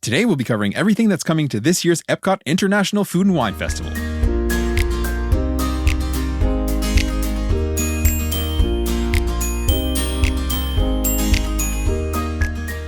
Today we'll be covering everything that's coming to this year's EPCOT International Food and Wine Festival.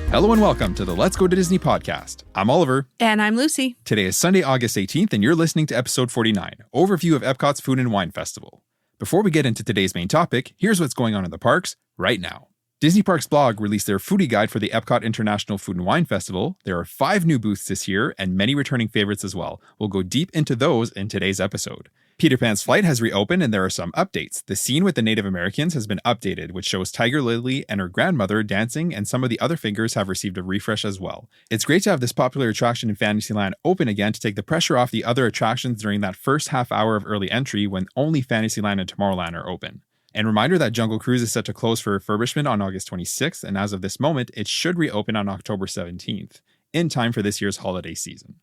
Hello and welcome to the Let's Go to Disney podcast. I'm Oliver. And I'm Lucy. Today is Sunday, August 18th, and you're listening to episode 49, Overview of EPCOT's Food and Wine Festival. Before we get into today's main topic, here's what's going on in the parks right now. Disney Parks blog released their foodie guide for the EPCOT International Food and Wine Festival. There are 5 new booths this year and many returning favorites as well. We'll go deep into those in today's episode. Peter Pan's flight has reopened and there are some updates. The scene with the Native Americans has been updated, which shows Tiger Lily and her grandmother dancing, and some of the other figures have received a refresh as well. It's great to have this popular attraction in Fantasyland open again to take the pressure off the other attractions during that first half hour of early entry when only Fantasyland and Tomorrowland are open. And reminder that Jungle Cruise is set to close for refurbishment on August 26th, and as of this moment, it should reopen on October 17th, in time for this year's holiday season.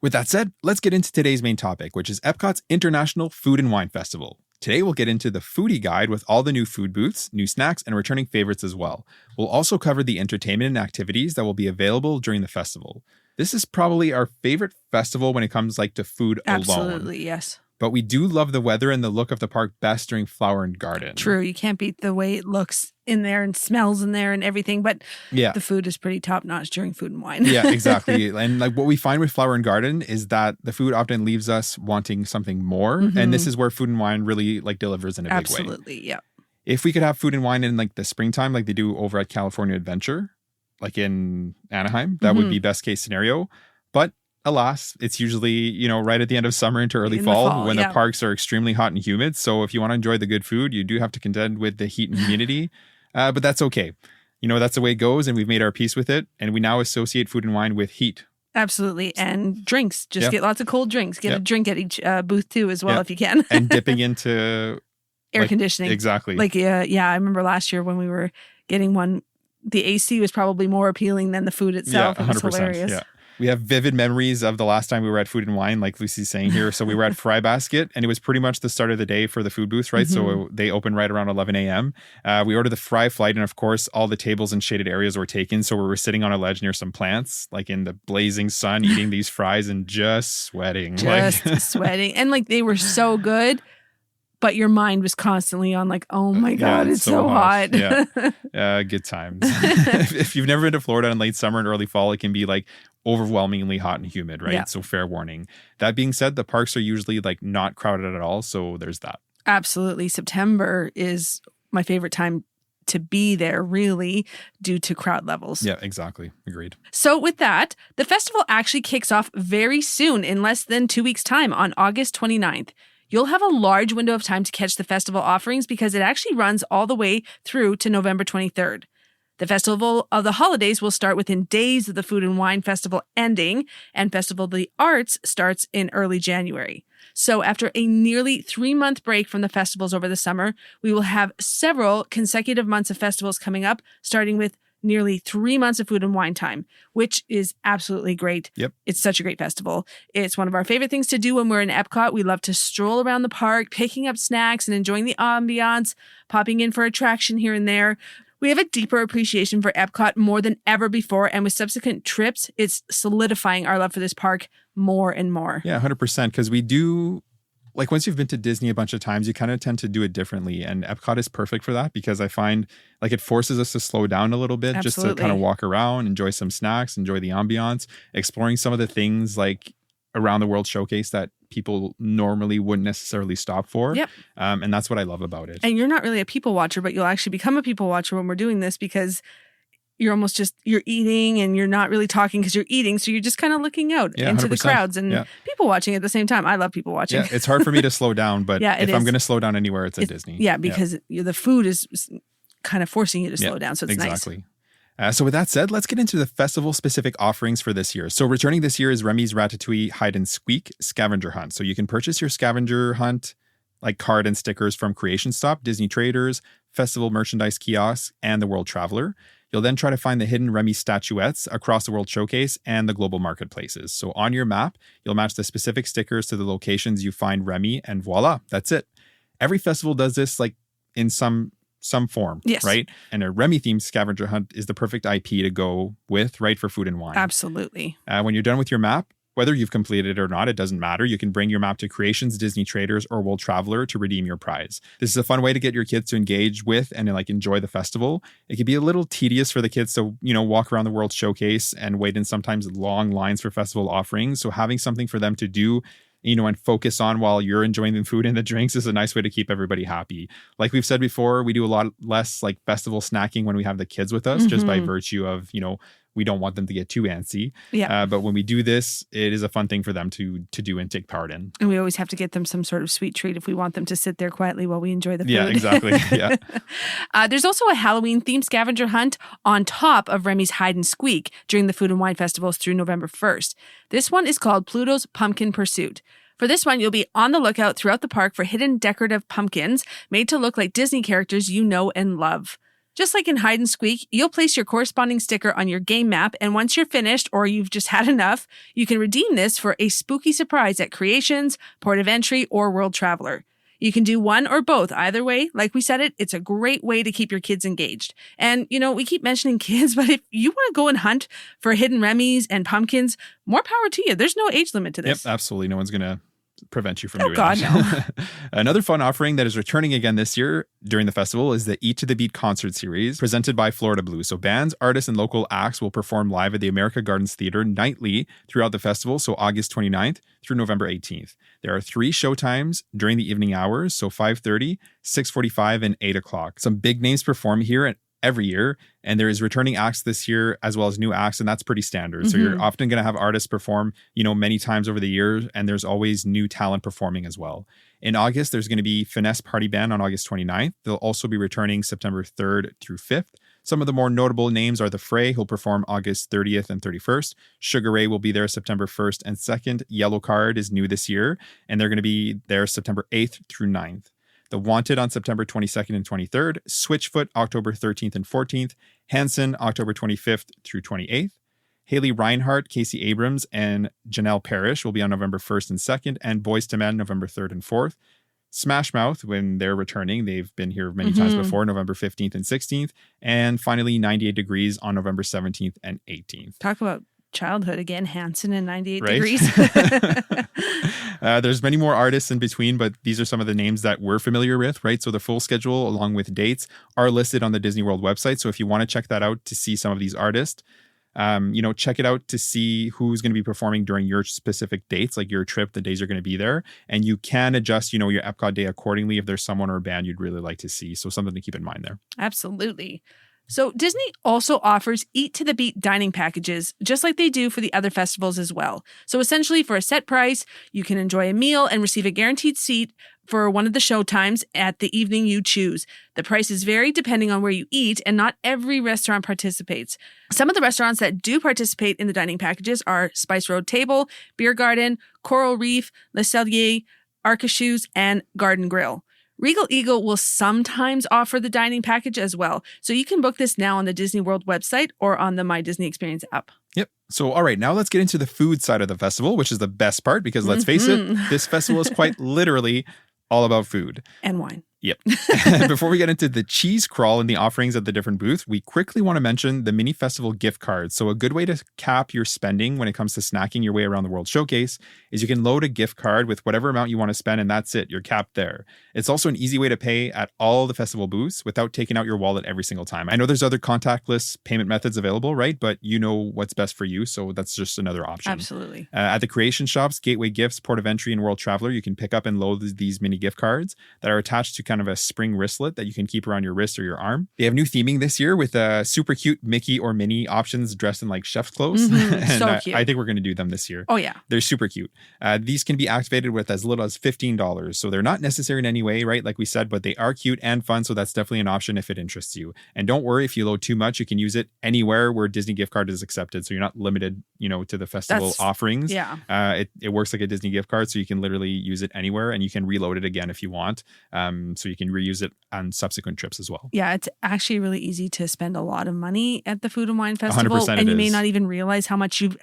With that said, let's get into today's main topic, which is EPCOT's International Food and Wine Festival. Today we'll get into the foodie guide with all the new food booths, new snacks, and returning favorites as well. We'll also cover the entertainment and activities that will be available during the festival. This is probably our favorite festival when it comes to food alone. Absolutely, yes. But we do love the weather and the look of the park best during Flower and Garden. True. You can't beat the way it looks in there and smells in there and everything. But the food is pretty top notch during Food and Wine. Yeah, exactly. And what we find with Flower and Garden is that the food often leaves us wanting something more. Mm-hmm. And this is where Food and Wine really delivers in a big way. Absolutely, yeah. If we could have Food and Wine in the springtime like they do over at California Adventure, like in Anaheim, that would be best case scenario. But alas, it's usually, right at the end of summer into early fall when the parks are extremely hot and humid. So if you want to enjoy the good food, you do have to contend with the heat and humidity. But that's okay. That's the way it goes, and we've made our peace with it. And we now associate Food and Wine with heat. Absolutely. And drinks. Just get lots of cold drinks. Get a drink at each booth too as well if you can. And dipping into air conditioning. Exactly. I remember last year when we were getting one, the AC was probably more appealing than the food itself. Yeah, 100%. It was hilarious. Yeah. We have vivid memories of the last time we were at Food and Wine, like Lucy's saying here. So we were at Fry Basket, and it was pretty much the start of the day for the food booths, right? So they opened right around 11 a.m. We ordered the Fry flight, and of course, all the tables and shaded areas were taken. So we were sitting on a ledge near some plants, in the blazing sun, eating these fries and just sweating. Sweating. And they were so good. But your mind was constantly on oh my God, it's so hot. Yeah, good times. If you've never been to Florida in late summer and early fall, it can be overwhelmingly hot and humid, right? Yeah. So fair warning. That being said, the parks are usually not crowded at all. So there's that. Absolutely. September is my favorite time to be there, really, due to crowd levels. Yeah, exactly. Agreed. So with that, the festival actually kicks off very soon, in less than 2 weeks' time, on August 29th. You'll have a large window of time to catch the festival offerings because it actually runs all the way through to November 23rd. The Festival of the Holidays will start within days of the Food and Wine Festival ending, and Festival of the Arts starts in early January. So after a nearly 3-month break from the festivals over the summer, we will have several consecutive months of festivals coming up, starting with nearly 3 months of Food and Wine time, which is absolutely great. Yep. It's such a great festival. It's one of our favorite things to do when we're in Epcot. We love to stroll around the park, picking up snacks and enjoying the ambiance, popping in for attraction here and there. We have a deeper appreciation for Epcot more than ever before, and with subsequent trips, it's solidifying our love for this park more and more. Yeah, 100%, because we do... once you've been to Disney a bunch of times, you kind of tend to do it differently. And Epcot is perfect for that because I find it forces us to slow down a little bit. Absolutely. Just to kind of walk around, enjoy some snacks, enjoy the ambiance, exploring some of the things around the world showcase that people normally wouldn't necessarily stop for. Yep. And that's what I love about it. And you're not really a people watcher, but you'll actually become a people watcher when we're doing this because you're almost you're eating and you're not really talking because you're eating. So you're just kind of looking out into 100%. the crowds and people watching at the same time. I love people watching. Yeah, it's hard for me to slow down, but if I'm going to slow down anywhere, it's at Disney. Yeah, because the food is kind of forcing you to slow down. So it's exactly. nice. So with that said, let's get into the festival-specific offerings for this year. So returning this year is Remy's Ratatouille Hide and Squeak Scavenger Hunt. So you can purchase your scavenger hunt card and stickers from Creation Stop, Disney Traders, Festival Merchandise Kiosks, and the World Traveler. You'll then try to find the hidden Remy statuettes across the World Showcase and the global marketplaces. So on your map, you'll match the specific stickers to the locations you find Remy, and voila, that's it. Every festival does this in some some form, Yes. right? And a Remy-themed scavenger hunt is the perfect IP to go with, right, for food and wine. Absolutely. When you're done with your map, whether you've completed it or not, it doesn't matter. You can bring your map to Creations, Disney Traders, or World Traveler to redeem your prize. This is a fun way to get your kids to engage with and like enjoy the festival. It can be a little tedious for the kids to, walk around the World Showcase and wait in sometimes long lines for festival offerings. So having something for them to do, and focus on while you're enjoying the food and the drinks is a nice way to keep everybody happy. Like we've said before, we do a lot less like festival snacking when we have the kids with us, just by virtue of, we don't want them to get too antsy. Yeah. But when we do this, it is a fun thing for them to do and take part in. And we always have to get them some sort of sweet treat if we want them to sit there quietly while we enjoy the food. Yeah, exactly. Yeah. There's also a Halloween-themed scavenger hunt on top of Remy's Hide and Squeak during the Food and Wine Festivals through November 1st. This one is called Pluto's Pumpkin Pursuit. For this one, you'll be on the lookout throughout the park for hidden decorative pumpkins made to look like Disney characters you know and love. Just like in Hide and Squeak, you'll place your corresponding sticker on your game map, and once you're finished or you've just had enough, you can redeem this for a spooky surprise at Creations, Port of Entry, or World Traveler. You can do one or both. Either way, like we said it's a great way to keep your kids engaged. And, we keep mentioning kids, but if you want to go and hunt for hidden Remys and pumpkins, more power to you. There's no age limit to this. Yep, absolutely. No one's going to prevent you from doing that. No. Another fun offering that is returning again this year during the festival is the Eat to the Beat concert series presented by Florida Blue. So bands, artists, and local acts will perform live at the America Gardens Theater nightly throughout the festival, so August 29th through November 18th. There are 3 showtimes during the evening hours, so 5:30, 6:45, and 8 o'clock. Some big names perform here every year, and there is returning acts this year as well as new acts, and that's pretty standard. So you're often going to have artists perform, many times over the years, and there's always new talent performing as well. In August, there's going to be Finesse Party Band on August 29th. They'll also be returning September 3rd through 5th. Some of the more notable names are The Fray, who'll perform August 30th and 31st. Sugar Ray will be there September 1st and 2nd. Yellow Card is new this year, and they're going to be there September 8th through 9th. The Wanted on September 22nd and 23rd, Switchfoot October 13th and 14th, Hanson October 25th through 28th, Haley Reinhart, Casey Abrams, and Janelle Parrish will be on November 1st and 2nd, and Boys to Men November 3rd and 4th. Smash Mouth, when they're returning, they've been here many times before, November 15th and 16th, and finally 98 Degrees on November 17th and 18th. Talk about childhood again, Hanson and 98 right? Degrees. There's many more artists in between, but these are some of the names that we're familiar with, right? So the full schedule along with dates are listed on the Disney World website. So if you want to check that out to see some of these artists, check it out to see who's going to be performing during your specific dates, like your trip, the days you're going to be there. And you can adjust, your EPCOT day accordingly if there's someone or a band you'd really like to see. So something to keep in mind there. Absolutely. So Disney also offers Eat to the Beat dining packages, just like they do for the other festivals as well. So essentially, for a set price, you can enjoy a meal and receive a guaranteed seat for one of the show times at the evening you choose. The prices vary depending on where you eat, and not every restaurant participates. Some of the restaurants that do participate in the dining packages are Spice Road Table, Beer Garden, Coral Reef, Le Cellier, Arcachus, and Garden Grill. Regal Eagle will sometimes offer the dining package as well. So you can book this now on the Disney World website or on the My Disney Experience app. Yep. So, all right, now let's get into the food side of the festival, which is the best part because let's face it, this festival is quite literally all about food. And wine. Yep. Before we get into the cheese crawl and the offerings at the different booths, we quickly want to mention the mini festival gift cards. So a good way to cap your spending when it comes to snacking your way around the World Showcase is you can load a gift card with whatever amount you want to spend, and that's it. You're capped there. It's also an easy way to pay at all the festival booths without taking out your wallet every single time. I know there's other contactless payment methods available, right? But you know what's best for you. So that's just another option. Absolutely. At the Creation Shops, Gateway Gifts, Port of Entry, and World Traveler, you can pick up and load these mini gift cards that are attached to kind of a spring wristlet that you can keep around your wrist or your arm. They have new theming this year with super cute Mickey or Minnie options dressed in like chef's clothes. And So cute. I think we're going to do them this year. Oh, yeah. They're super cute. These can be activated with as little as $15. So they're not necessary in any way, right? Like we said, but they are cute and fun. So that's definitely an option if it interests you. And don't worry, if you load too much, you can use it anywhere where Disney gift card is accepted. So you're not limited, to the festival offerings. Yeah. It works like a Disney gift card. So you can literally use it anywhere and you can reload it again if you want. So you can reuse it on subsequent trips as well. Yeah, it's actually really easy to spend a lot of money at the Food and Wine Festival. 100% and you may is. not even realize how much you've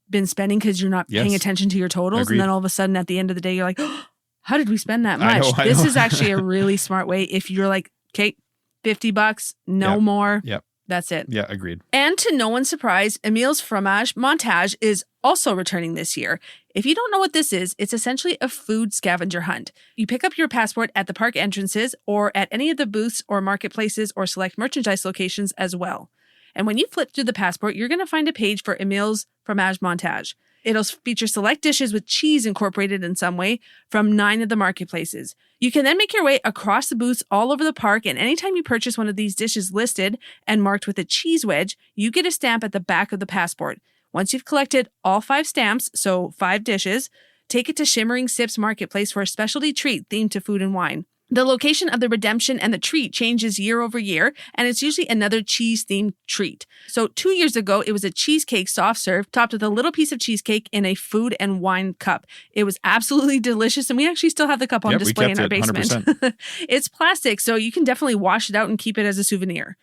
been spending because you're not paying attention to your totals. Agreed. And then all of a sudden at the end of the day, you're like, oh, how did we spend that I much? know. This is actually a really smart way if you're like, okay, $50, no more. Yep. That's it. Yeah, agreed. And to no one's surprise, Emil's Fromage Montage is also returning this year. If you don't know what this is, it's essentially a food scavenger hunt. You pick up your passport at the park entrances or at any of the booths or marketplaces or select merchandise locations as well. And when you flip through the passport, you're going to find a page for Emil's Fromage Montage. It'll feature select dishes with cheese incorporated in some way from 9 of the marketplaces. You can then make your way across the booths all over the park, and anytime you purchase one of these dishes listed and marked with a cheese wedge, you get a stamp at the back of the passport. Once you've collected all 5 stamps, so 5 dishes, take it to Shimmering Sips Marketplace for a specialty treat themed to food and wine. The location of the redemption and the treat changes year over year, and it's usually another cheese-themed treat. So 2 years ago, it was a cheesecake soft serve topped with a little piece of cheesecake in a food and wine cup. It was absolutely delicious, and we actually still have the cup on display in our basement. 100%. It's plastic, so you can definitely wash it out and keep it as a souvenir.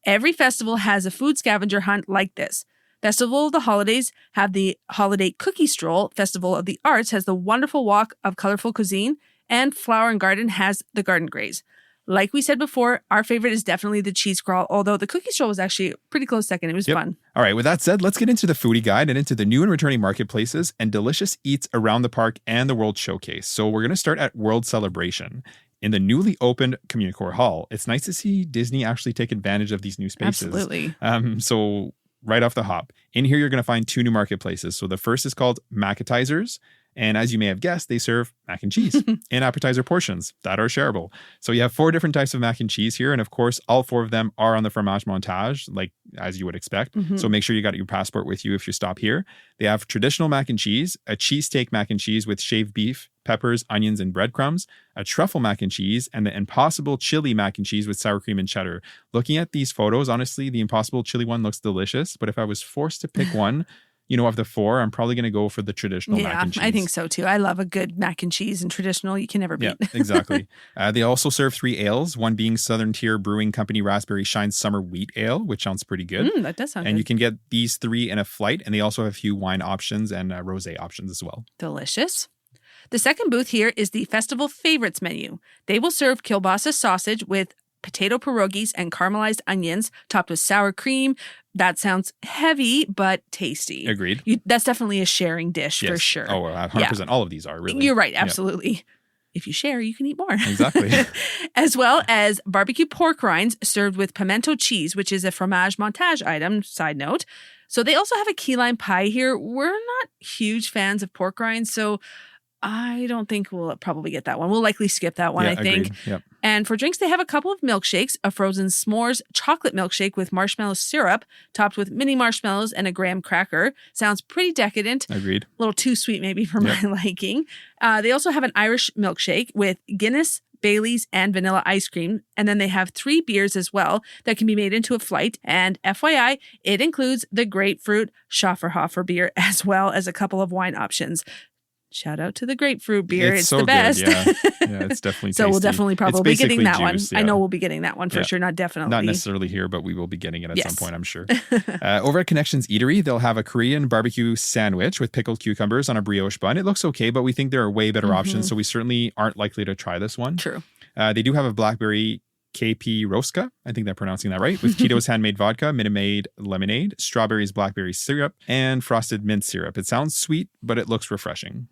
Every festival has a food scavenger hunt like this. Festival of the Holidays have the Holiday Cookie Stroll. Festival of the Arts has the Wonderful Walk of Colorful Cuisine. And Flower and Garden has the Garden Graze. Like we said before, our favorite is definitely the cheese crawl, although the cookie stroll was actually a pretty close second. It was fun. All right, with that said, let's get into the foodie guide and into the new and returning marketplaces and delicious eats around the park and the World Showcase. So we're going to start at World Celebration. In the newly opened Communicore Hall, it's nice to see Disney actually take advantage of these new spaces. Absolutely. So right off the hop, in here you're going to find 2 new marketplaces. So the first is called Macketizers. And as you may have guessed, they serve mac and cheese in appetizer portions that are shareable. So you have 4 different types of mac and cheese here. And of course, all 4 of them are on the Fromage Montage, like as you would expect. So make sure you got your passport with you if you stop here. They have traditional mac and cheese, a cheesesteak mac and cheese with shaved beef, peppers, onions, and breadcrumbs, a truffle mac and cheese, and the Impossible Chili mac and cheese with sour cream and cheddar. Looking at these photos, honestly, the Impossible Chili one looks delicious. But if I was forced to pick one, of the 4, I'm probably going to go for the traditional mac and cheese. Yeah, I think so too. I love a good mac and cheese, and traditional you can never beat. Yeah, exactly. They also serve 3 ales, one being Southern Tier Brewing Company Raspberry Shine Summer Wheat Ale, which sounds pretty good. That does sound good. And you can get these 3 in a flight, and they also have a few wine options and rosé options as well. Delicious. The second booth here is the Festival Favorites menu. They will serve kielbasa sausage with potato pierogies and caramelized onions topped with sour cream. That sounds heavy, but tasty. Agreed. That's definitely a sharing dish for sure. Oh, 100%. Yeah. All of these are really. You're right. Absolutely. Yep. If you share, you can eat more. Exactly. As well as barbecue pork rinds served with pimento cheese, which is a Fromage Montage item, side note. So they also have a key lime pie here. We're not huge fans of pork rinds, so I don't think we'll probably get that one. We'll likely skip that one, I think. Agreed. Yep. And for drinks, they have a couple of milkshakes, a frozen s'mores chocolate milkshake with marshmallow syrup topped with mini marshmallows and a graham cracker. Sounds pretty decadent. Agreed. A little too sweet maybe for my liking. They also have an Irish milkshake with Guinness, Bailey's, and vanilla ice cream. And then they have 3 beers as well that can be made into a flight. And FYI, it includes the grapefruit Schafferhofer beer as well as a couple of wine options. Shout out to the grapefruit beer. It's so the best. Good, yeah. It's definitely tasty. So we'll definitely probably be getting that juice, one. I know we'll be getting that one for sure. Not definitely. Not necessarily here, but we will be getting it at some point, I'm sure. Over at Connections Eatery, they'll have a Korean barbecue sandwich with pickled cucumbers on a brioche bun. It looks okay, but we think there are way better options. So we certainly aren't likely to try this one. True. They do have a blackberry KP Roska, I think they're pronouncing that right, with Tito's handmade vodka, Minute Maid lemonade, strawberries, blackberry syrup, and frosted mint syrup. It sounds sweet, but it looks refreshing.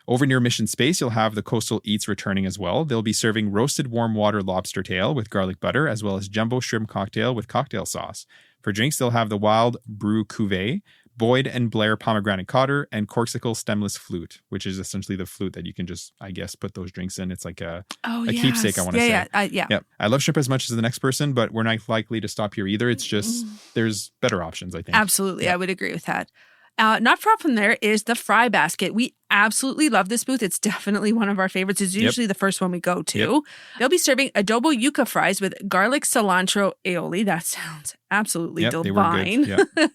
Over near Mission Space, you'll have the Coastal Eats returning as well. They'll be serving roasted warm water lobster tail with garlic butter, as well as jumbo shrimp cocktail with cocktail sauce. For drinks, they'll have the Wild Brew Cuvée, Boyd and Blair pomegranate cotter, and Corksicle stemless flute, which is essentially the flute that you can just, I guess, put those drinks in. It's like a keepsake, I want to say. Yeah. I love shrimp as much as the next person, but we're not likely to stop here either. It's just, there's better options, I think. Absolutely. Yeah. I would agree with that. Not far from there is the Fry Basket. We absolutely love this booth. It's definitely one of our favorites. It's usually the first one we go to. They'll be serving adobo yuca fries with garlic cilantro aioli. That sounds absolutely divine. They were good.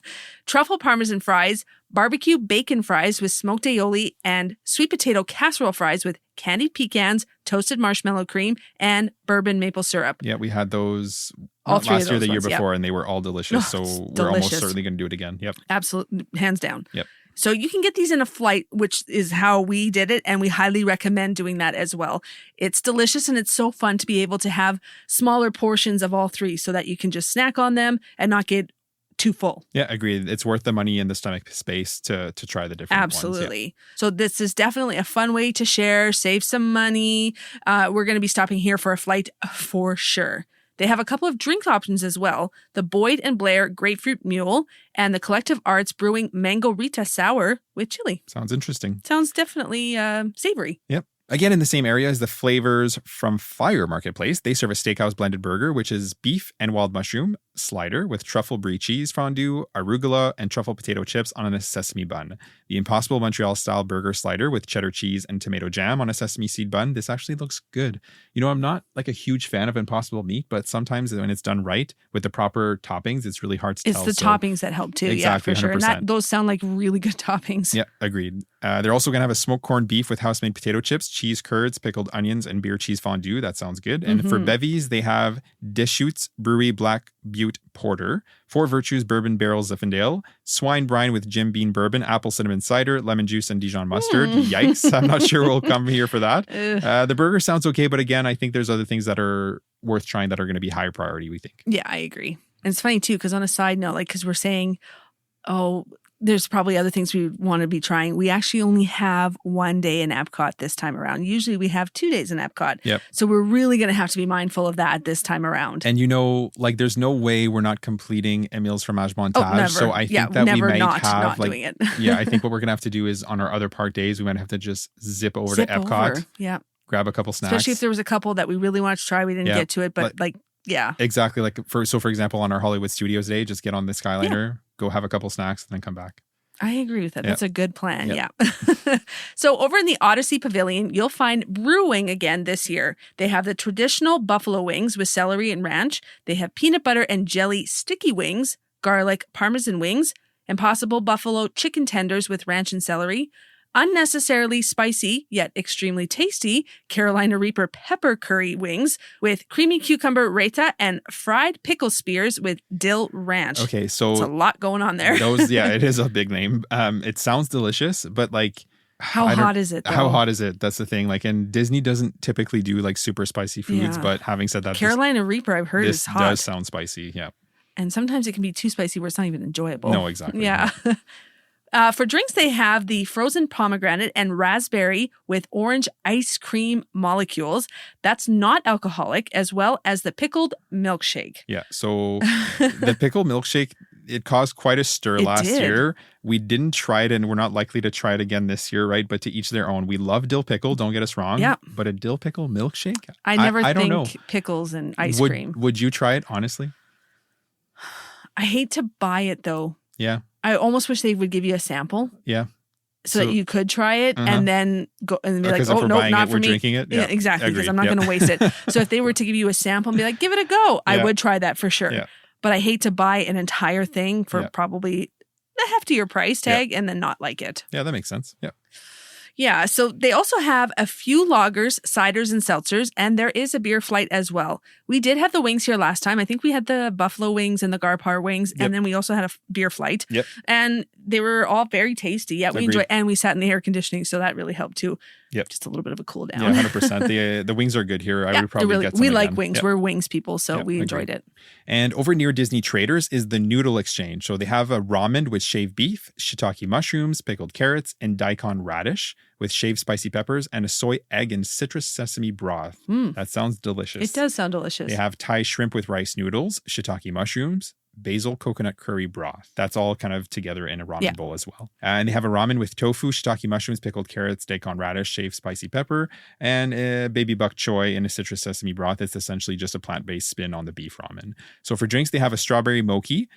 Truffle parmesan fries, barbecue bacon fries with smoked aioli, and sweet potato casserole fries with candied pecans, toasted marshmallow cream, and bourbon maple syrup. Yeah, we had those all three last year, the year ones, before, and they were all delicious. So we're almost certainly going to do it again. Yep. Absolutely. Hands down. Yep. So you can get these in a flight, which is how we did it. And we highly recommend doing that as well. It's delicious and it's so fun to be able to have smaller portions of all three so that you can just snack on them and not get too full. Yeah, agreed. It's worth the money in the stomach space to try the different ones. Absolutely. So this is definitely a fun way to share, save some money. We're going to be stopping here for a flight for sure. They have a couple of drink options as well. The Boyd and Blair Grapefruit Mule and the Collective Arts Brewing Mango Rita Sour with chili. Sounds interesting. Sounds definitely savory. Yep. Again, in the same area as the Flavors from Fire Marketplace, they serve a steakhouse blended burger, which is beef and wild mushroom slider with truffle brie cheese fondue, arugula, and truffle potato chips on a sesame bun. The Impossible Montreal-style burger slider with cheddar cheese and tomato jam on a sesame seed bun. This actually looks good. You know, I'm not like a huge fan of Impossible meat, but sometimes when it's done right with the proper toppings, it's really hard to tell. It's the toppings that help too. Exactly, yeah, for sure. 100%. And those sound like really good toppings. Yeah, agreed. They're also going to have a smoked corned beef with house-made potato chips, cheese curds, pickled onions, and beer cheese fondue. That sounds good. And for bevies, they have Deschutes Brewery Black Butte Porter, Four Virtues Bourbon Barrel Zinfandel, Swine Brine with Jim Beam Bourbon, Apple Cinnamon Cider, Lemon Juice, and Dijon Mustard. Yikes. I'm not sure we'll come here for that. The burger sounds okay, but again, I think there's other things that are worth trying that are going to be higher priority, we think. Yeah, I agree. And it's funny too, because on a side note, like, because we're saying, oh, there's probably other things we want to be trying. We actually only have 1 day in EPCOT this time around. Usually we have 2 days in EPCOT. Yep. So we're really going to have to be mindful of that this time around. And you know, like there's no way we're not completing Emil's Fromage Montage. Oh, never. So I think Yeah, that we never might not have like, doing it. yeah, I think what we're going to have to do is on our other park days, we might have to just zip over to EPCOT, over. Yeah. grab a couple snacks. Especially if there was a couple that we really wanted to try. We didn't get to it, but like, yeah. Exactly. Like for example, on our Hollywood Studios day, just get on the Skyliner, go have a couple snacks and then come back. I agree with that. That's a good plan. Yeah. So over in the Odyssey Pavilion, you'll find brewing again this year. They have the traditional buffalo wings with celery and ranch. They have peanut butter and jelly sticky wings, garlic parmesan wings, Impossible buffalo chicken tenders with ranch and celery, unnecessarily spicy yet extremely tasty Carolina Reaper pepper curry wings with creamy cucumber raita and fried pickle spears with dill ranch. Okay, so it's a lot going on there. It is a big name. It sounds delicious, but like how hot is it though? How hot is it? That's the thing. Like, and Disney doesn't typically do like super spicy foods, but having said that, Carolina Reaper I've heard is hot. This does sound spicy, yeah. And sometimes it can be too spicy where it's not even enjoyable. No, exactly. Yeah. For drinks, they have the frozen pomegranate and raspberry with orange ice cream molecules. That's not alcoholic, as well as the pickled milkshake. Yeah. So the pickled milkshake, it caused quite a stir last year. We didn't try it and we're not likely to try it again this year, right? But to each their own. We love dill pickle, don't get us wrong. Yeah. But a dill pickle milkshake? I never think pickles and ice cream. Would you try it, honestly? I hate to buy it though. Yeah. I almost wish they would give you a sample. Yeah. So that you could try it and then go and be like, oh, no, not for me. Drinking it. Yeah, exactly. Because I'm not going to waste it. So if they were to give you a sample and be like, give it a go, I would try that for sure. Yeah. But I hate to buy an entire thing for probably a heftier price tag and then not like it. Yeah, that makes sense. Yeah. Yeah, so they also have a few lagers, ciders, and seltzers, and there is a beer flight as well. We did have the wings here last time. I think we had the buffalo wings and the Garpar wings, and then we also had a beer flight. Yep. And they were all very tasty. Yeah, we enjoyed, and we sat in the air conditioning, so that really helped too. Yep. Just a little bit of a cool down. Yeah, 100%. The wings are good here. I would probably get some We again. like wings. Yep. We're wings people, so we enjoyed it. And over near Disney Traders is the Noodle Exchange. So they have a ramen with shaved beef, shiitake mushrooms, pickled carrots, and daikon radish with shaved spicy peppers and a soy egg and citrus sesame broth. That sounds delicious. It does sound delicious. They have Thai shrimp with rice noodles, shiitake mushrooms, basil coconut curry broth. That's all kind of together in a ramen bowl as well. And they have a ramen with tofu, shiitake mushrooms, pickled carrots, daikon radish, shaved spicy pepper, and baby bok choy in a citrus sesame broth. It's essentially just a plant-based spin on the beef ramen. So for drinks, they have a strawberry mochi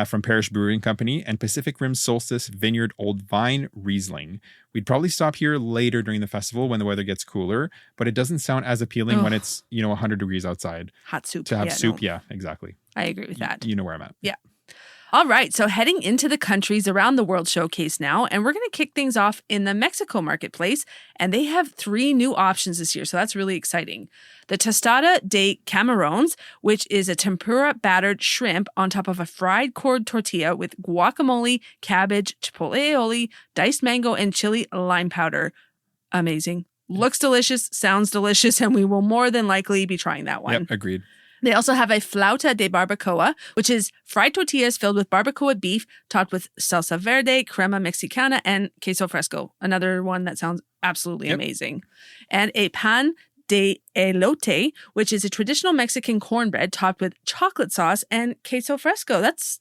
from Parish Brewing Company and Pacific Rim Solstice Vineyard Old Vine Riesling. We'd probably stop here later during the festival when the weather gets cooler, but it doesn't sound as appealing when it's 100 degrees outside. Hot soup. To have soup, yeah, exactly. I agree with that. You know where I'm at. Yeah. All right, so heading into the countries around the World Showcase now, and we're going to kick things off in the Mexico marketplace, and they have 3 new options this year, so that's really exciting. The tostada de camarones, which is a tempura battered shrimp on top of a fried corn tortilla with guacamole, cabbage, chipotle aioli, diced mango, and chili lime powder. Amazing. Looks delicious, sounds delicious, and we will more than likely be trying that one. Yep, agreed. They also have a flauta de barbacoa, which is fried tortillas filled with barbacoa beef, topped with salsa verde, crema mexicana, and queso fresco. Another one that sounds absolutely amazing. And a pan de elote, which is a traditional Mexican cornbread topped with chocolate sauce and queso fresco. That's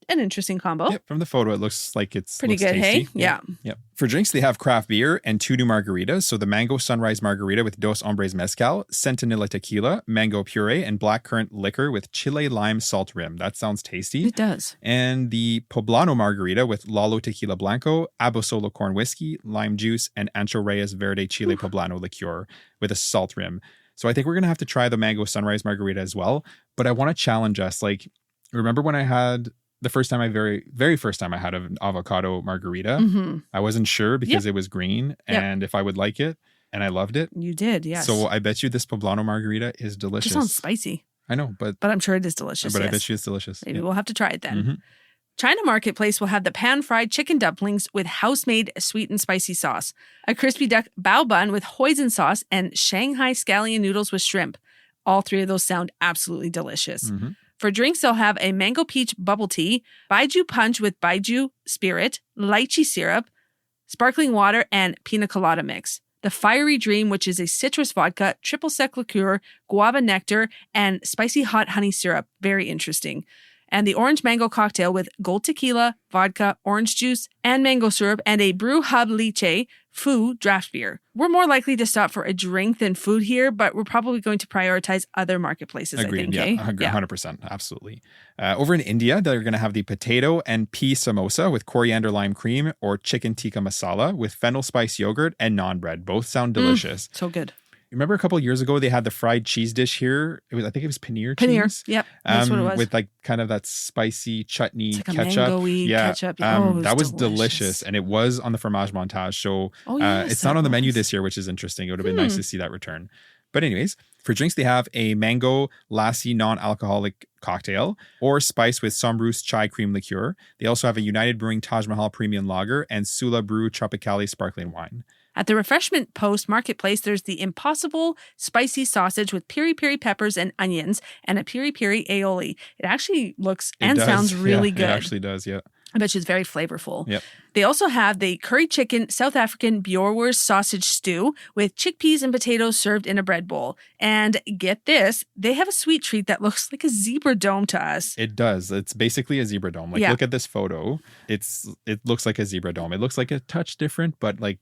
an interesting combo. Yep, from the photo, it looks like it's pretty good, tasty. Hey? Yeah. Yep. For drinks, they have craft beer and 2 new margaritas. So the Mango Sunrise Margarita with Dos Hombres Mezcal, Centinela Tequila, Mango Puree, and Blackcurrant Liquor with Chile Lime Salt Rim. That sounds tasty. It does. And the Poblano Margarita with Lalo Tequila Blanco, Abosolo Corn Whiskey, Lime Juice, and Ancho Reyes Verde Chile Poblano Liqueur with a salt rim. So I think we're going to have to try the Mango Sunrise Margarita as well. But I want to challenge us. Like, remember when I had the first time very first time I had an avocado margarita? Mm-hmm. I wasn't sure because it was green and if I would like it, and I loved it. You did, yes. So I bet you this Poblano margarita is delicious. It sounds spicy. I know, but I'm sure it is delicious. But I bet you it's delicious. Maybe we'll have to try it then. Mm-hmm. China Marketplace will have the pan-fried chicken dumplings with house-made sweet and spicy sauce, a crispy duck bao bun with hoisin sauce, and Shanghai scallion noodles with shrimp. All 3 of those sound absolutely delicious. Mm-hmm. For drinks, they'll have a mango peach bubble tea, baijiu punch with baijiu spirit, lychee syrup, sparkling water, and pina colada mix. The Fiery Dream, which is a citrus vodka, triple sec liqueur, guava nectar, and spicy hot honey syrup. Very interesting. And the orange mango cocktail with gold tequila, vodka, orange juice, and mango syrup, and a brew hub lychee foo draft beer. We're more likely to stop for a drink than food here, but we're probably going to prioritize other marketplaces. Agreed. I think, 100%. Absolutely. Over in India, they're going to have the potato and pea samosa with coriander lime cream or chicken tikka masala with fennel spice yogurt and naan bread. Both sound delicious. So good. Remember a couple of years ago, they had the fried cheese dish here. I think it was paneer cheese. Yep. That's what it was. With like kind of that spicy chutney it's like ketchup. A mango-y ketchup. That was delicious. And it was on the fromage montage. So it's not on the menu this year, which is interesting. It would have been nice to see that return. But anyways, for drinks, they have a mango lassi non-alcoholic cocktail or spice with Sombrus chai cream liqueur. They also have a United Brewing Taj Mahal premium lager and Sula Brew Tropicali sparkling wine. At the Refreshment Post Marketplace, there's the Impossible spicy sausage with piri-piri peppers and onions and a piri-piri aioli. It actually looks sounds really good. It actually does, yeah. I bet you it's very flavorful. Yep. They also have the curry chicken South African Bjorwurst sausage stew with chickpeas and potatoes served in a bread bowl. And get this, they have a sweet treat that looks like a zebra dome to us. It does. It's basically a zebra dome. Like, look at this photo. It looks like a zebra dome. It looks like a touch different, but like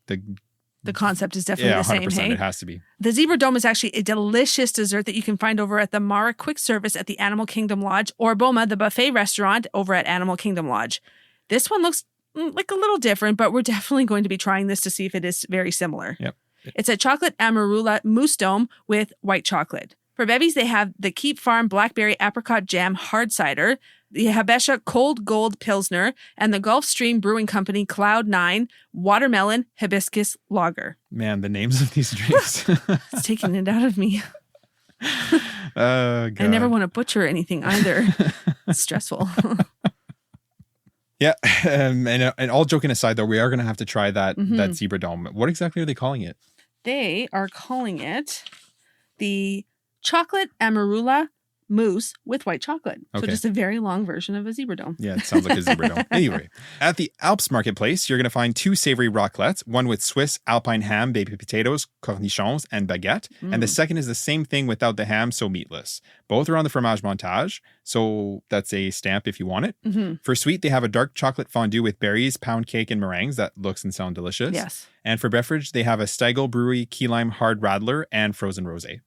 the concept is definitely the same. 100%. Hey? It has to be. The Zebra Dome is actually a delicious dessert that you can find over at the Mara Quick Service at the Animal Kingdom Lodge or Boma, the buffet restaurant over at Animal Kingdom Lodge. This one looks like a little different, but we're definitely going to be trying this to see if it is very similar. Yep. It's a chocolate amarula mousse dome with white chocolate. For bevies, they have the Keep Farm Blackberry Apricot Jam Hard Cider, the Habesha Cold Gold Pilsner, and the Gulfstream Brewing Company Cloud 9 Watermelon Hibiscus Lager. Man, the names of these drinks. It's taking it out of me. God. I never want to butcher anything either. It's stressful. Yeah. And all joking aside, though, we are going to have to try that Zebra Dome. What exactly are they calling it? They are calling it the Chocolate Amarula Mousse with white chocolate. So just a very long version of a zebra dome. Yeah, it sounds like a zebra dome. Anyway, at the Alps Marketplace, you're going to find 2 savory raclettes, one with Swiss alpine ham, baby potatoes, cornichons, and baguette. And the second is the same thing without the ham, so meatless. Both are on the fromage montage, so that's a stamp if you want it. For sweet, they have a dark chocolate fondue with berries, pound cake, and meringues that looks and sound delicious. Yes. And for beverage, they have a Steigl Brewery Key Lime Hard Radler and frozen rosé.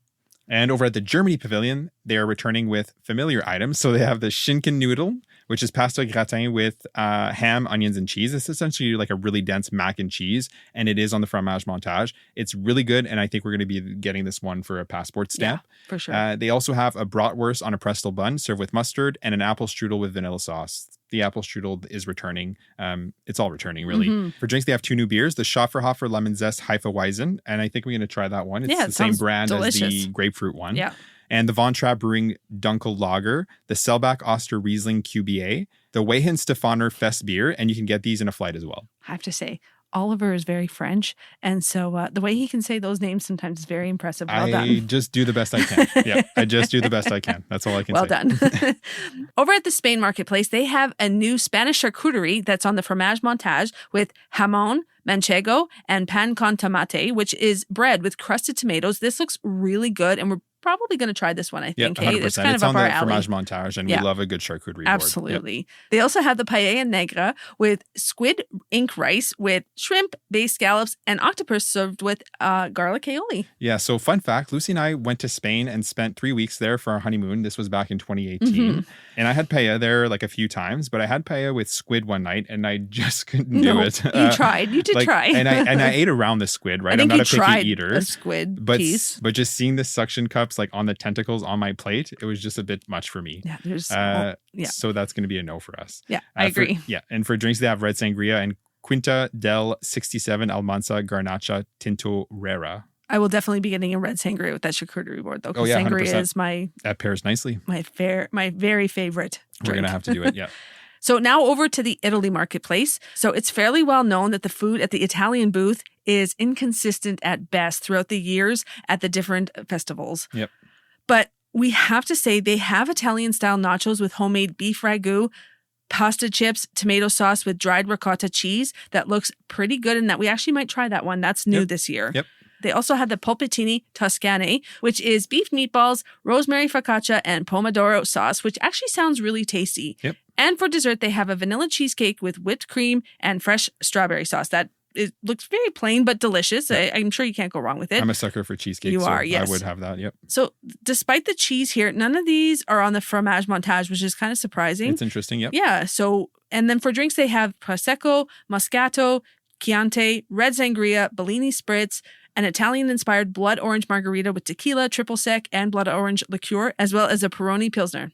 And over at the Germany Pavilion, they are returning with familiar items. So they have the Schinken noodle, which is pasta gratin with ham, onions, and cheese. It's essentially like a really dense mac and cheese, and it is on the fromage montage. It's really good, and I think we're going to be getting this one for a passport stamp. Yeah, for sure. They also have a bratwurst on a pretzel bun served with mustard and an apple strudel with vanilla sauce. The apple strudel is returning. It's all returning, really. For drinks, they have 2 new beers, the Schafferhofer Lemon Zest Hefeweizen, and I think we're going to try that one. It's the same brand delicious. as the grapefruit one. Yeah. And the Von Trapp Brewing Dunkel Lager, the Selbach Oster Riesling QBA, the Wehen Stefaner Fest beer, and you can get these in a flight as well. I have to say, Oliver is very French, and so the way he can say those names sometimes is very impressive. Well done. I just do the best I can. Yeah, I just do the best I can. That's all I can say. Well done. Over at the Spain marketplace, they have a new Spanish charcuterie that's on the fromage montage with jamón, manchego, and pan con tomate, which is bread with crusted tomatoes. This looks really good, and we're probably going to try this one, I think. Yeah, 100%. It's kind of on up our the alley. fromage montage, and we love a good charcuterie board. Absolutely. Yep. They also have the paella negra with squid ink rice with shrimp, bay scallops, and octopus served with garlic aioli. Yeah, so fun fact, Lucy and I went to Spain and spent 3 weeks there for our honeymoon. This was back in 2018. And I had paella there like a few times, but I had paella with squid one night and I just couldn't do it. You tried. You did try. And I ate around the squid, right? I think I'm not you a picky tried eater. a squid but, piece. But just seeing the suction cups like on the tentacles on my plate, it was just a bit much for me. Yeah, there's so that's going to be a no for us. Yeah, I agree. And for drinks, they have red sangria and Quinta del 67 Almanza Garnacha Tinto Rara. I will definitely be getting a red sangria with that charcuterie board, though. Because sangria 100%. is that pairs nicely. my very favorite drink. We're going to have to do it, yeah. So now over to the Italy marketplace. So it's fairly well known that the food at the Italian booth is inconsistent at best throughout the years at the different festivals. Yep. But we have to say they have Italian-style nachos with homemade beef ragu, pasta chips, tomato sauce with dried ricotta cheese that looks pretty good, and that we actually might try that one. That's new this year. Yep. They also had the polpettini toscane, which is beef meatballs, rosemary focaccia, and pomodoro sauce, which actually sounds really tasty. Yep. And for dessert, they have a vanilla cheesecake with whipped cream and fresh strawberry sauce. It looks very plain but delicious. Yep. I'm sure you can't go wrong with it. I'm a sucker for cheesecake. You are, yes. I would have that, yep. So despite the cheese here, none of these are on the fromage montage, which is kind of surprising. It's interesting, yep. Yeah. So, and then for drinks, they have Prosecco, Moscato, Chianti, Red Sangria, Bellini Spritz, an Italian-inspired blood orange margarita with tequila, triple sec, and blood orange liqueur, as well as a Peroni Pilsner.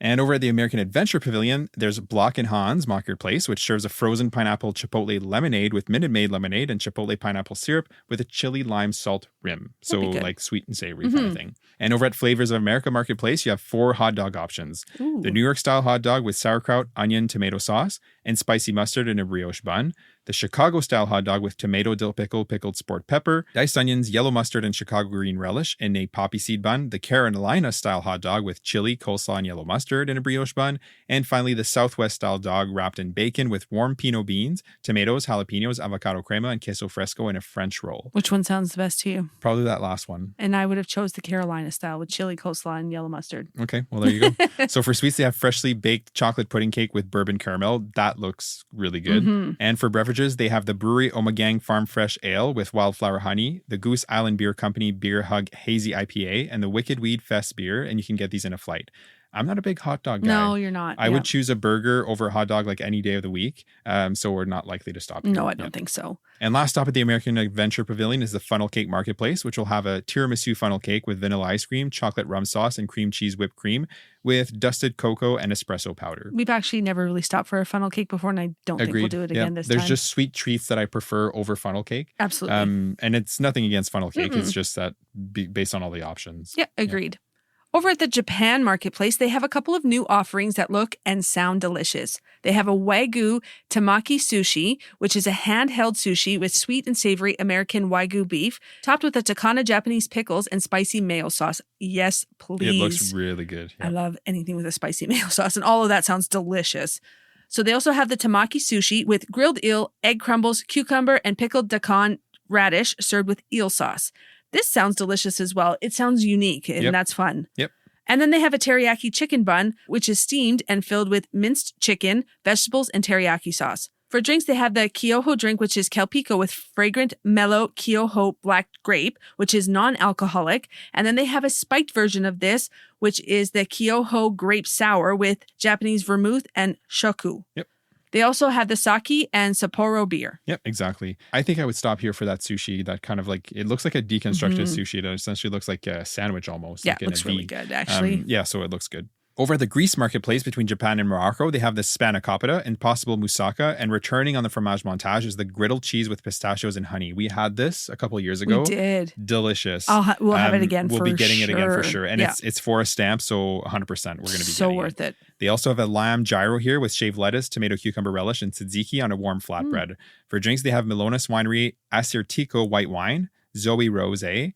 And over at the American Adventure Pavilion, there's Block and Hans Marketplace, which serves a frozen pineapple chipotle lemonade with Minute Maid lemonade and chipotle pineapple syrup with a chili lime salt rim. So like sweet and savory kind of thing. And over at Flavors of America Marketplace, you have 4 hot dog options. Ooh. The New York style hot dog with sauerkraut, onion, tomato sauce, and spicy mustard in a brioche bun. The Chicago style hot dog with tomato, dill pickle, pickled sport pepper, diced onions, yellow mustard, and Chicago green relish in a poppy seed bun. The Carolina style hot dog with chili, coleslaw, and yellow mustard in a brioche bun. And finally, the Southwest style dog wrapped in bacon with warm pinot beans, tomatoes, jalapenos, avocado crema, and queso fresco in a French roll. Which one sounds the best to you? Probably that last one. And I would have chose the Carolina style with chili, coleslaw, and yellow mustard. Okay, well, there you go. So for sweets, they have freshly baked chocolate pudding cake with bourbon caramel. That looks really good. And for beverages, they have the Brewery Omegang Farm Fresh Ale with wildflower honey, the Goose Island Beer Company Beer Hug Hazy IPA, and the Wicked Weed Fest beer, and you can get these in a flight. I'm not a big hot dog guy. No, you're not. I would choose a burger over a hot dog like any day of the week. So we're not likely to stop here. No, I don't think so. And last stop at the American Adventure Pavilion is the Funnel Cake Marketplace, which will have a tiramisu funnel cake with vanilla ice cream, chocolate rum sauce, and cream cheese whipped cream with dusted cocoa and espresso powder. We've actually never really stopped for a funnel cake before, and I don't think we'll do it again this time. There's just sweet treats that I prefer over funnel cake. Absolutely. And it's nothing against funnel cake. It's just that based on all the options. Yeah, agreed. Over at the Japan marketplace, they have a couple of new offerings that look and sound delicious. They have a Wagyu Tamaki sushi, which is a handheld sushi with sweet and savory American Wagyu beef, topped with a Takana Japanese pickles and spicy mayo sauce. Yes, please. It looks really good. Yeah. I love anything with a spicy mayo sauce, and all of that sounds delicious. So they also have the Tamaki sushi with grilled eel, egg crumbles, cucumber, and pickled daikon radish served with eel sauce. This sounds delicious as well. It sounds unique, and that's fun. Yep. And then they have a teriyaki chicken bun, which is steamed and filled with minced chicken, vegetables, and teriyaki sauce. For drinks, they have the Kyoho drink, which is Kelpico with fragrant, mellow Kyoho black grape, which is non-alcoholic. And then they have a spiked version of this, which is the Kyoho grape sour with Japanese vermouth and shoku. Yep. They also have the sake and Sapporo beer. Yep, exactly. I think I would stop here for that sushi. That kind of like, it looks like a deconstructed sushi that essentially looks like a sandwich almost. Yeah, like it looks really good, actually. So it looks good. Over at the Greece marketplace between Japan and Morocco, they have the spanakopita and possible moussaka. And returning on the fromage montage is the griddled cheese with pistachios and honey. We had this a couple of years ago. We did. Delicious. We'll have it again for sure. We'll be getting it again for sure. And it's for a stamp, so 100% we're going to be so getting worth it. They also have a lamb gyro here with shaved lettuce, tomato, cucumber relish, and tzatziki on a warm flatbread. For drinks, they have Milonis Winery Assyrtiko white wine, Zoe Rosé,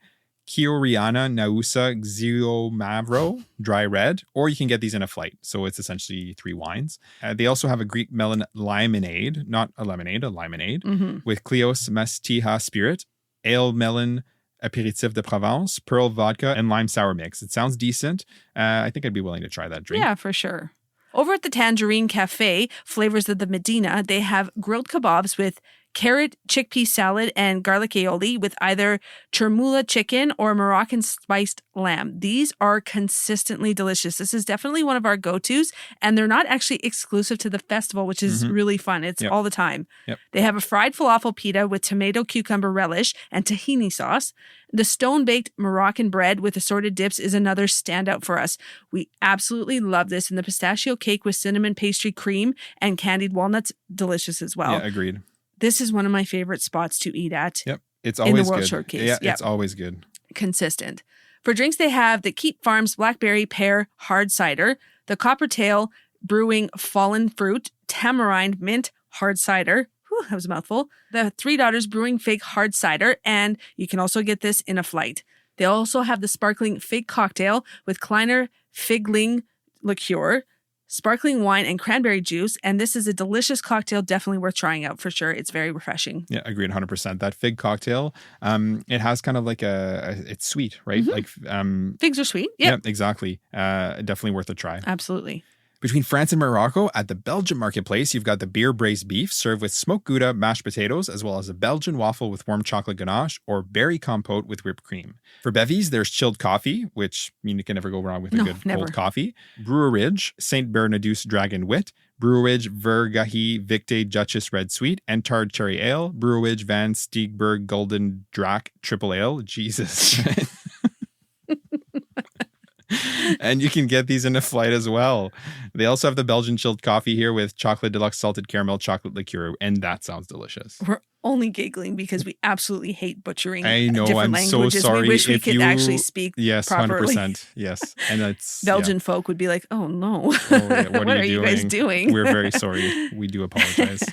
Kioriana Nausa Xio Mavro dry red, or you can get these in a flight. So it's essentially 3 wines. They also have a Greek melon limonade, not a lemonade, a limonade, with Cleos Mastija spirit, ale melon apéritif de Provence, pearl vodka, and lime sour mix. It sounds decent. I think I'd be willing to try that drink. Yeah, for sure. Over at the Tangerine Cafe, Flavors of the Medina, they have grilled kebabs with carrot, chickpea salad, and garlic aioli with either chermoula chicken or Moroccan spiced lamb. These are consistently delicious. This is definitely one of our go-tos, and they're not actually exclusive to the festival, which is really fun. It's all the time. Yep. They have a fried falafel pita with tomato cucumber relish and tahini sauce. The stone-baked Moroccan bread with assorted dips is another standout for us. We absolutely love this, and the pistachio cake with cinnamon pastry cream and candied walnuts, delicious as well. Yeah, agreed. This is one of my favorite spots to eat at. Yep. It's always in the World good. Showcase. Yeah, it's always good. Consistent. For drinks, they have the Keep Farms Blackberry Pear Hard Cider, the Coppertail Brewing Fallen Fruit Tamarind Mint Hard Cider. Whew, that was a mouthful. The Three Daughters Brewing Fig Hard Cider, and you can also get this in a flight. They also have the Sparkling Fig Cocktail with Kleiner Figling Liqueur, sparkling wine, and cranberry juice. And this is a delicious cocktail, definitely worth trying out for sure. It's very refreshing. Yeah, agreed 100%. That fig cocktail, it has kind of like it's sweet, right? Like figs are sweet. Yep. Yeah, exactly. Definitely worth a try. Absolutely. Between France and Morocco, at the Belgian marketplace, you've got the beer braised beef served with smoked Gouda mashed potatoes, as well as a Belgian waffle with warm chocolate ganache or berry compote with whipped cream. For bevies, there's chilled coffee, which you can never go wrong with a good cold coffee. Breweridge, St. Bernardus Dragon Wit, Breweridge Vergahi Victe Duchess Red Sweet, and Tard Cherry Ale, Breweridge Van Steegberg Golden Drac Triple Ale. Jesus. And you can get these in a flight as well. They also have the Belgian chilled coffee here with chocolate deluxe salted caramel chocolate liqueur, and that sounds delicious. We're only giggling because we absolutely hate butchering I know, different I'm languages. so sorry. We wish we if could you, actually speak properly. 100%. Yes. And it's Belgian folk would be like, oh no. What are you guys doing? We're very sorry. We do apologize.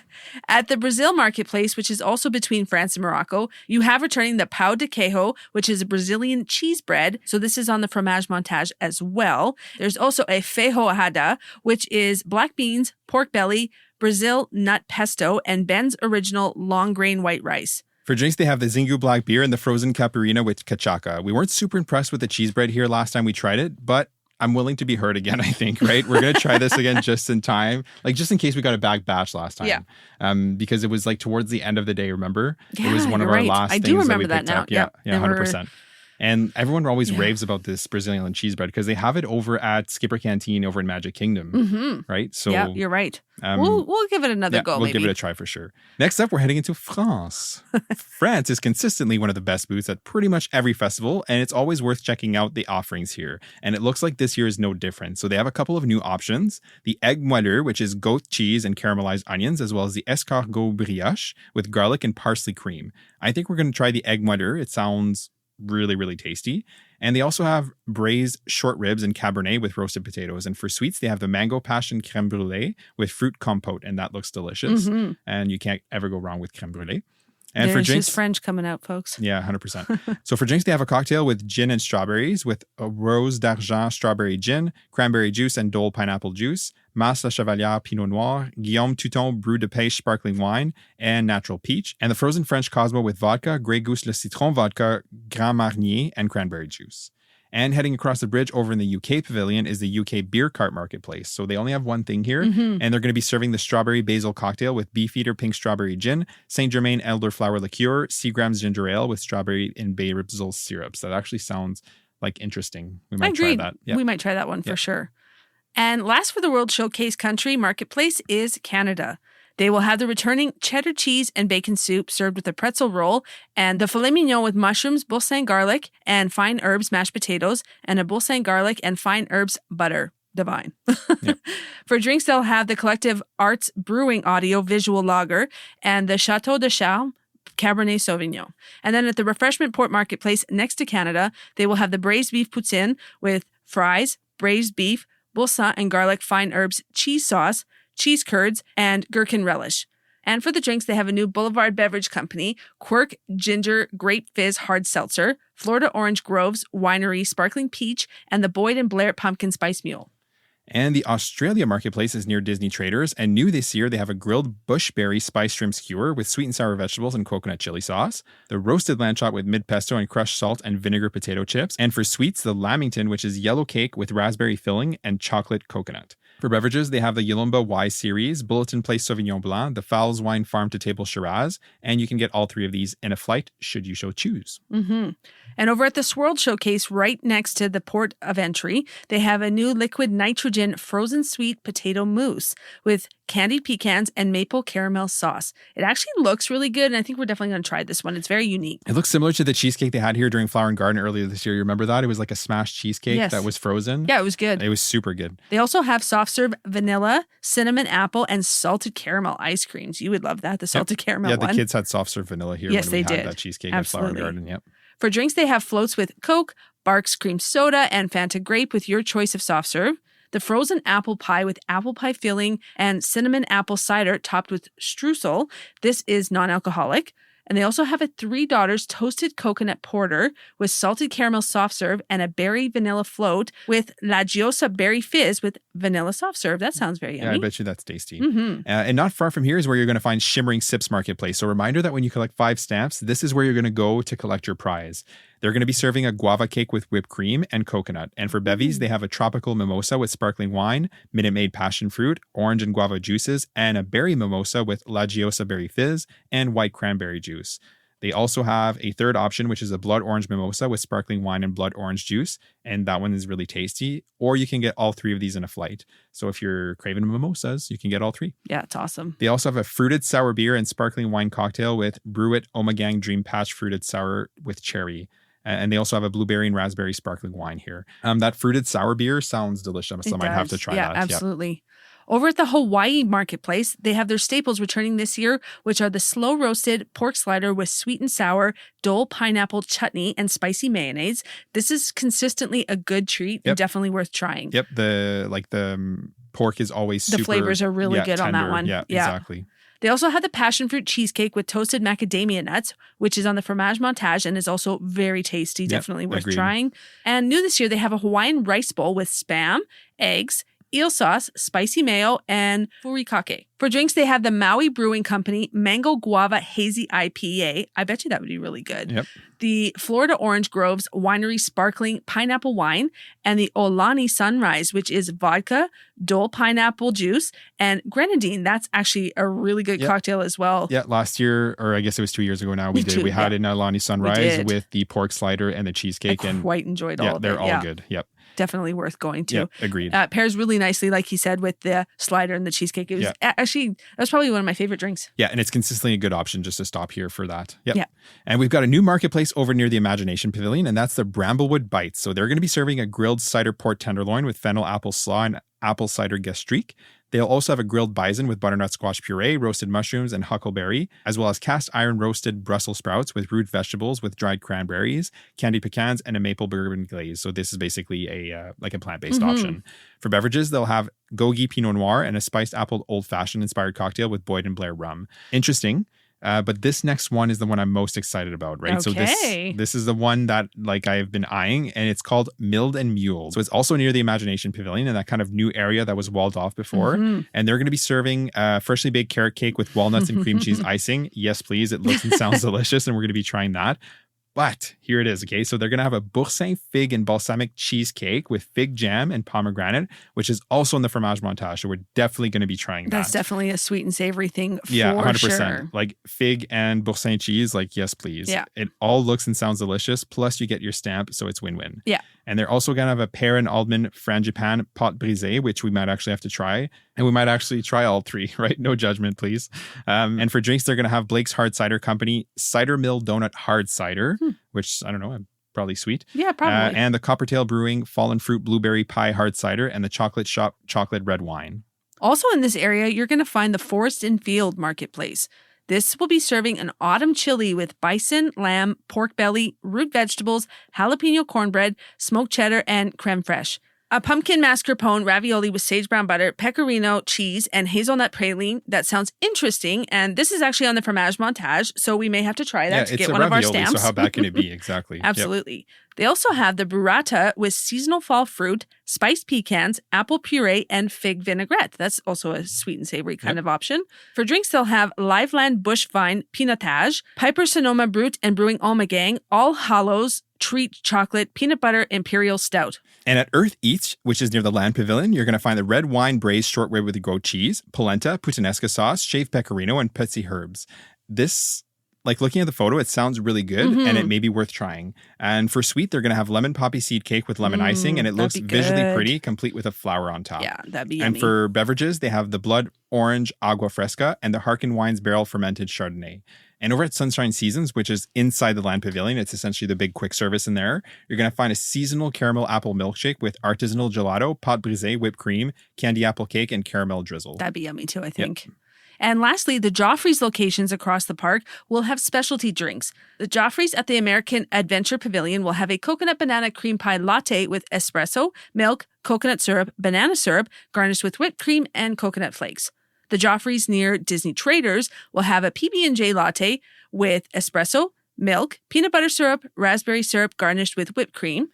At the Brazil marketplace, which is also between France and Morocco, you have returning the pão de queijo, which is a Brazilian cheese bread. So this is on the fromage montage as well. There's also a feijoada, which is black beans, pork belly, Brazil nut pesto, and Ben's original long grain white rice. For drinks, they have the Zingu black beer and the frozen caparina with cachaca. We weren't super impressed with the cheese bread here last time we tried it, but I'm willing to be heard again, I think, right? We're going to try this again just in time, like just in case we got a bag batch last time. Yeah. Because it was like towards the end of the day, remember? Yeah, it was one of our last things I do remember that we picked that now. up. Yeah, 100%. And everyone always raves about this Brazilian cheese bread because they have it over at Skipper Canteen over in Magic Kingdom, right? So yeah, you're right. We'll give it another go. We'll give it a try for sure. Next up, we're heading into France. France is consistently one of the best booths at pretty much every festival, and it's always worth checking out the offerings here. And it looks like this year is no different. So they have a couple of new options. The egg moelleux, which is goat cheese and caramelized onions, as well as the escargot brioche with garlic and parsley cream. I think we're going to try the egg moelleux. It sounds really, really tasty. And they also have braised short ribs and cabernet with roasted potatoes. And for sweets, they have the mango passion crème brûlée with fruit compote, and that looks delicious. And you can't ever go wrong with crème brûlée. And There's for drinks, just French coming out, folks. Yeah, 100%. So for drinks, they have a cocktail with gin and strawberries with a rose d'argent strawberry gin, cranberry juice and Dole pineapple juice, Mas La Chevalière Pinot Noir, Guillaume Touton Brut de Pêche sparkling wine, and natural peach, and the frozen French Cosmo with vodka, Grey Goose Le Citron vodka, Grand Marnier, and cranberry juice. And heading across the bridge over in the UK pavilion is the UK Beer Cart Marketplace. So they only have one thing here, and they're going to be serving the strawberry basil cocktail with Beefeater pink strawberry gin, Saint Germain elderflower liqueur, Seagram's ginger ale with strawberry and basil syrup. So that actually sounds like interesting. We might try that. Yep. We might try that one for sure. And last for the World Showcase Country Marketplace is Canada. They will have the returning cheddar cheese and bacon soup served with a pretzel roll and the filet mignon with mushrooms, boursin garlic, and fine herbs mashed potatoes, and a boursin garlic and fine herbs butter. Divine. Yep. For drinks, they'll have the Collective Arts Brewing Audio Visual Lager and the Chateau de Charles Cabernet Sauvignon. And then at the Refreshment Port Marketplace next to Canada, they will have the braised beef poutine with fries, braised beef, boursin and garlic fine herbs cheese sauce, cheese curds, and gherkin relish. And for the drinks, they have a new Boulevard Beverage Company, Quirk Ginger Grape Fizz Hard Seltzer, Florida Orange Groves Winery Sparkling Peach, and the Boyd and Blair Pumpkin Spice Mule. And the Australia Marketplace is near Disney Traders. And new this year, they have a grilled bushberry spice shrimp skewer with sweet and sour vegetables and coconut chili sauce, the roasted lamb chop with mid pesto and crushed salt and vinegar potato chips, and for sweets, the lamington, which is yellow cake with raspberry filling and chocolate coconut. For beverages, they have the Yalumba Y Series, Bulletin Place Sauvignon Blanc, the Fowles Wine Farm to Table Shiraz, and you can get all three of these in a flight should you so choose. And over at the Swirl Showcase, right next to the port of entry, they have a new liquid nitrogen frozen sweet potato mousse with candied pecans and maple caramel sauce. It actually looks really good, and I think we're definitely going to try this one. It's very unique. It looks similar to the cheesecake they had here during Flower and Garden earlier this year. You remember that? It was like a smashed cheesecake that was frozen. Yeah, it was good. It was super good. They also have soft serve vanilla, cinnamon apple, and salted caramel ice creams. You would love that, the salted caramel one. Yeah, the kids had soft serve vanilla here when we had that cheesecake at Flower and Garden. Yep. For drinks, they have floats with Coke, Barks cream soda, and Fanta grape with your choice of soft serve. The frozen apple pie with apple pie filling and cinnamon apple cider topped with streusel. This is non-alcoholic. And they also have a Three Daughters toasted coconut porter with salted caramel soft serve and a berry vanilla float with La Giosa berry fizz with vanilla soft serve. That sounds very yummy. Yeah, I bet you that's tasty. And not far from here is where you're going to find Shimmering Sips Marketplace. So reminder that when you collect 5 stamps, this is where you're going to go to collect your prize. They're going to be serving a guava cake with whipped cream and coconut. And for bevies, they have a tropical mimosa with sparkling wine, Minute Maid passion fruit, orange and guava juices, and a berry mimosa with La Giosa berry fizz and white cranberry juice. They also have a third option, which is a blood orange mimosa with sparkling wine and blood orange juice. And that one is really tasty. Or you can get all 3 of these in a flight. So if you're craving mimosas, you can get all 3. Yeah, it's awesome. They also have a fruited sour beer and sparkling wine cocktail with Brew It Omegang Dream Patch fruited sour with cherry. And they also have a blueberry and raspberry sparkling wine here. That fruited sour beer sounds delicious. So I might have to try that. Yeah, absolutely. Over at the Hawaii Marketplace, they have their staples returning this year, which are the slow roasted pork slider with sweet and sour Dole pineapple chutney and spicy mayonnaise. This is consistently a good treat and definitely worth trying. Yep. The pork is always super. The flavors are really good tender. on that one. Yeah, exactly. They also have the passion fruit cheesecake with toasted macadamia nuts, which is on the fromage montage and is also very tasty, definitely worth trying. And new this year, they have a Hawaiian rice bowl with spam, eggs, eel sauce, spicy mayo, and furikake. For drinks, they have the Maui Brewing Company Mango Guava Hazy IPA. I bet you that would be really good. Yep. The Florida Orange Groves Winery Sparkling Pineapple Wine, and the Olani Sunrise, which is vodka, Dole pineapple juice, and grenadine. That's actually a really good cocktail as well. Yeah, last year, or I guess it was 2 years ago now, we had an Olani Sunrise with the pork slider and the cheesecake. I quite enjoyed all of it. They're all good. Yep. Definitely worth going to. Yeah, agreed. Pairs really nicely, like he said, with the slider and the cheesecake. It was actually, that's probably one of my favorite drinks. Yeah, and it's consistently a good option just to stop here for that. Yep. Yeah. And we've got a new marketplace over near the Imagination Pavilion, and that's the Bramblewood Bites. So they're going to be serving a grilled cider port tenderloin with fennel apple slaw and apple cider gastrique. They'll also have a grilled bison with butternut squash puree, roasted mushrooms, and huckleberry, as well as cast iron roasted Brussels sprouts with root vegetables with dried cranberries, candied pecans, and a maple bourbon glaze. So this is basically a plant-based option. For beverages, they'll have gogi Pinot Noir and a spiced apple old-fashioned inspired cocktail with Boyd and Blair rum. Interesting. But this next one is the one I'm most excited about, right? Okay. So this is the one that I've been eyeing, and it's called Milled and Mule. So it's also near the Imagination Pavilion in that kind of new area that was walled off before. And they're going to be serving freshly baked carrot cake with walnuts and cream cheese icing. Yes, please. It looks and sounds delicious, and we're going to be trying that. But here it is, okay? So they're going to have a Boursin fig and balsamic cheesecake with fig jam and pomegranate, which is also in the fromage montage. So we're definitely going to be trying that. That's definitely a sweet and savory thing for Yeah, 100%. sure. Like fig and Boursin cheese, like yes, please. Yeah. It all looks and sounds delicious. Plus you get your stamp, so it's win-win. Yeah. And they're also going to have a pear and almond frangipane pâte brisée, which we might actually have to try. And we might actually try all three, right? No judgment, please. And for drinks, they're going to have Blake's Hard Cider Company Cider Mill Donut Hard Cider, which I don't know, probably sweet. Yeah, probably. And the Coppertail Brewing Fallen Fruit Blueberry Pie Hard Cider and the Chocolate Shop Chocolate Red Wine. Also in this area, you're going to find the Forest and Field Marketplace. This will be serving an autumn chili with bison, lamb, pork belly, root vegetables, jalapeno cornbread, smoked cheddar, and creme fraiche. A pumpkin mascarpone ravioli with sage brown butter, pecorino, cheese, and hazelnut praline. That sounds interesting. And this is actually on the fromage montage, so we may have to try that to get one of our stamps. So how bad can it be? Exactly. Absolutely. Yep. They also have the burrata with seasonal fall fruit, spiced pecans, apple puree, and fig vinaigrette. That's also a sweet and savory kind of option. For drinks, they'll have Liveland Bush Vine Pinotage, Piper Sonoma Brut and Brewing Omegang, All Hallows Treat Chocolate Peanut Butter Imperial Stout. And at Earth Eats, which is near the Land Pavilion, you're going to find the red wine braised short rib with goat cheese, polenta, puttanesca sauce, shaved pecorino, and pezzi herbs. This, like looking at the photo, it sounds really good and it may be worth trying. And for sweet, they're going to have lemon poppy seed cake with lemon icing, and it looks visually pretty, complete with a flower on top. Yeah, that'd be yummy. And for beverages, they have the Blood Orange Agua Fresca and the Harkin Wines Barrel Fermented Chardonnay. And over at Sunshine Seasons, which is inside the Land Pavilion, it's essentially the big quick service in there. You're going to find a seasonal caramel apple milkshake with artisanal gelato, pâte brisée, whipped cream, candy apple cake, and caramel drizzle. That'd be yummy too, I think. Yep. And lastly, the Joffrey's locations across the park will have specialty drinks. The Joffrey's at the American Adventure Pavilion will have a coconut banana cream pie latte with espresso, milk, coconut syrup, banana syrup, garnished with whipped cream and coconut flakes. The Joffrey's near Disney Traders will have a PB&J latte with espresso, milk, peanut butter syrup, raspberry syrup garnished with whipped cream.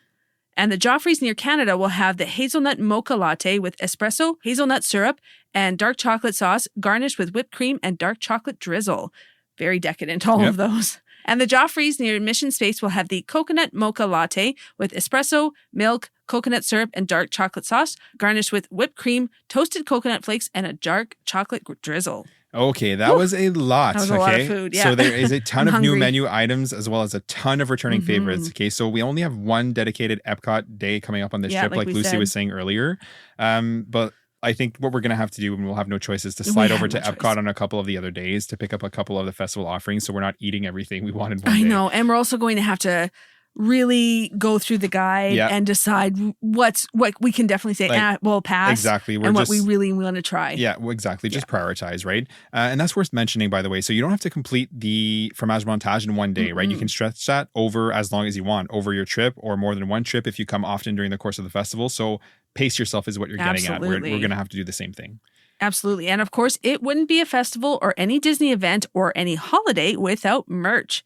And the Joffrey's near Canada will have the hazelnut mocha latte with espresso, hazelnut syrup, and dark chocolate sauce garnished with whipped cream and dark chocolate drizzle. Very decadent, all of those. And the Joffrey's near Mission Space will have the coconut mocha latte with espresso, milk, coconut syrup, and dark chocolate sauce, garnished with whipped cream, toasted coconut flakes, and a dark chocolate drizzle. Okay, that was a lot. That was a lot of food, yeah. So there is a ton of new hungry. Menu items as well as a ton of returning favorites. Okay, so we only have one dedicated EPCOT day coming up on this trip, like Lucy was saying earlier. But I think what we're going to have to do, and we'll have no choice, is to slide over to EPCOT on a couple of the other days to pick up a couple of the festival offerings, so we're not eating everything we wanted one day. I know, and we're also going to have to really go through the guide and decide what we can definitely say, we'll pass. Exactly. And what we really want to try. Yeah, well, exactly. Just prioritize, right? And that's worth mentioning, by the way. So you don't have to complete the fromage montage in one day, right? You can stretch that over as long as you want, over your trip or more than one trip if you come often during the course of the festival. So pace yourself is what you're getting at. We're going to have to do the same thing. Absolutely. And of course, it wouldn't be a festival or any Disney event or any holiday without merch.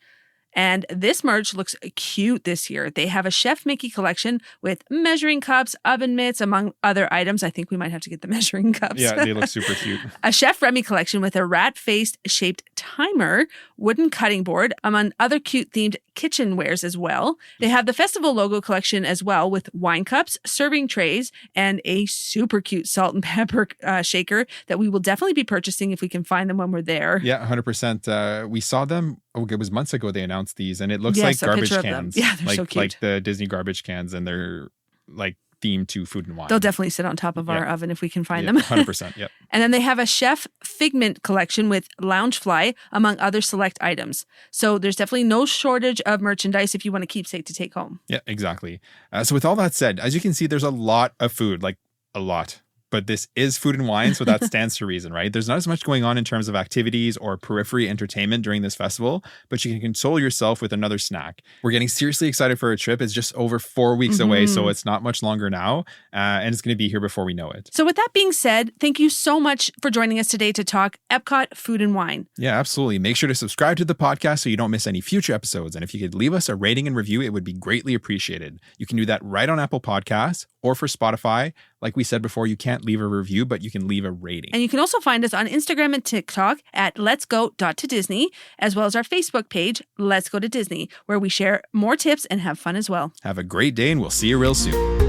And this merch looks cute this year. They have a Chef Mickey collection with measuring cups, oven mitts, among other items. I think we might have to get the measuring cups. Yeah, they look super cute. A Chef Remy collection with a rat-faced shaped timer, wooden cutting board, among other cute themed kitchenwares as well. They have the festival logo collection as well with wine cups, serving trays, and a super cute salt and pepper shaker that we will definitely be purchasing if we can find them when we're there. Yeah, 100%. We saw them. It was months ago they announced these, and it looks like garbage cans. Yeah, they're so cute. Like the Disney garbage cans, and they're like themed to food and wine. They'll definitely sit on top of our oven if we can find them. 100%. Yep. And then they have a Chef Figment collection with Loungefly, among other select items. So there's definitely no shortage of merchandise if you want a keepsake to take home. Yeah, exactly. So with all that said, as you can see, there's a lot of food, like a lot. But this is food and wine, so that stands to reason, right? There's not as much going on in terms of activities or periphery entertainment during this festival, but you can console yourself with another snack. We're getting seriously excited for a trip. It's just over 4 weeks away, so it's not much longer now, and it's going to be here before we know it. So with that being said, thank you so much for joining us today to talk EPCOT food and wine. Yeah, absolutely. Make sure to subscribe to the podcast so you don't miss any future episodes. And if you could leave us a rating and review, it would be greatly appreciated. You can do that right on Apple Podcasts or for Spotify. Like we said before, you can't leave a review, but you can leave a rating. And you can also find us on Instagram and TikTok at letsgo.to-Disney, as well as our Facebook page, Let's Go to Disney, where we share more tips and have fun as well. Have a great day, and we'll see you real soon.